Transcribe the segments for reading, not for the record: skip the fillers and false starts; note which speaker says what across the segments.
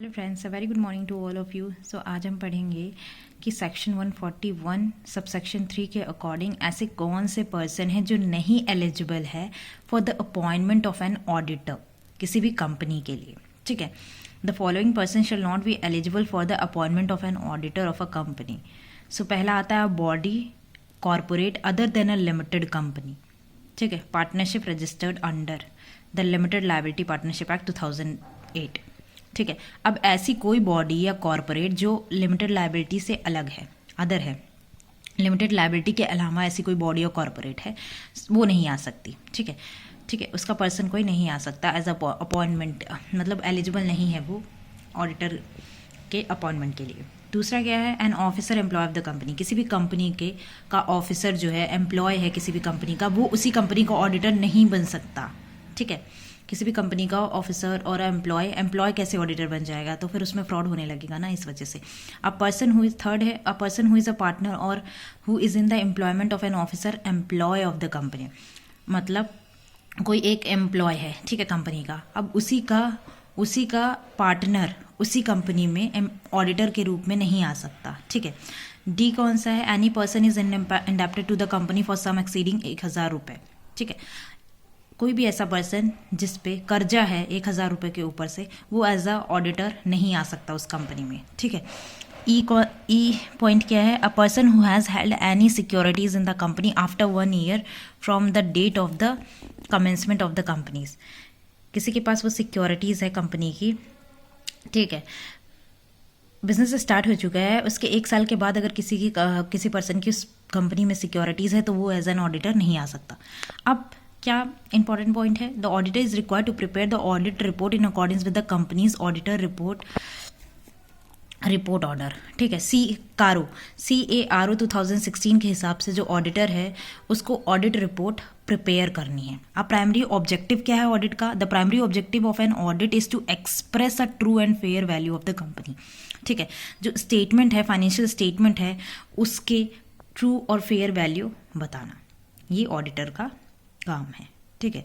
Speaker 1: Hello friends, a very good morning to all of you. So आज हम पढ़ेंगे कि सेक्शन 141 सबसेक्शन 3 के अकॉर्डिंग ऐसे कौन से पर्सन हैं जो नहीं एलिजिबल है for the appointment of an auditor किसी भी कंपनी के लिए। ठीक है, the following person shall not be eligible for the appointment of an auditor of a company. So पहला आता है body corporate other than a limited company. ठीक है, partnership registered under the limited liability partnership act 2008। ठीक है, अब ऐसी कोई बॉडी या कॉरपोरेट जो लिमिटेड लायबिलिटी से अलग है, अदर है, लिमिटेड लायबिलिटी के अलावा ऐसी कोई बॉडी या कॉरपोरेट है, वो नहीं आ सकती। ठीक है, ठीक है, उसका पर्सन कोई नहीं आ सकता एज अपॉइंटमेंट, मतलब एलिजिबल नहीं है वो ऑडिटर के अपॉइंटमेंट के लिए। दूसरा क्या है, an officer employ of the company, किसी भी कंपनी के का ऑफिसर जो है, एम्प्लॉय है किसी भी कंपनी का, वो उसी कंपनी का ऑडिटर नहीं बन सकता। ठीक है, किसी भी कंपनी का ऑफिसर और एम्प्लॉय कैसे ऑडिटर बन जाएगा, तो फिर उसमें फ्रॉड होने लगेगा ना, इस वजह से। A person who is third है, a person who is a partner और who is in the employment of an officer employ of the company. मतलब कोई एक एम्प्लॉय है, ठीक है, कंपनी का, अब उसी का पार्टनर उसी कंपनी में ऑडिटर के रूप में नहीं आ सकता। ठीक है, डी कौन सा है, any person is indebted to the company for some exceeding 1000 रुपये। ठीक है, कोई भी ऐसा पर्सन जिस पे कर्जा है 1000 रुपये के ऊपर से, वो एज अ ऑडिटर नहीं आ सकता उस कंपनी में। ठीक है, ई पॉइंट क्या है, a person who has held any securities in the company after 1 year from the date of the commencement of the companies. किसी के पास वो सिक्योरिटीज है कंपनी की, ठीक है, बिजनेस स्टार्ट हो चुका है, उसके 1 साल के बाद अगर किसी पर्सन की उस कंपनी में सिक्योरिटीज है तो वो एज एन ऑडिटर नहीं आ सकता। अब क्या इंपॉर्टेंट पॉइंट है, the auditor is required to prepare the audit report in accordance with the companies auditor report order. ठीक है, CARO 2016 के हिसाब से जो ऑडिटर है उसको ऑडिट रिपोर्ट प्रिपेयर करनी है। अब प्राइमरी ऑब्जेक्टिव क्या है ऑडिट का, the primary objective of an audit is to express a true and fair value of the company. ठीक है, जो स्टेटमेंट है, फाइनेंशियल स्टेटमेंट है, उसके ट्रू और फेयर वैल्यू बताना, ये ऑडिटर का काम है। ठीक है,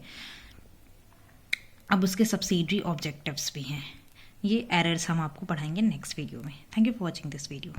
Speaker 1: अब उसके सब्सिडरी ऑब्जेक्टिव्स भी हैं, ये एरर्स हम आपको पढ़ाएंगे नेक्स्ट वीडियो में। Thank you for watching this video.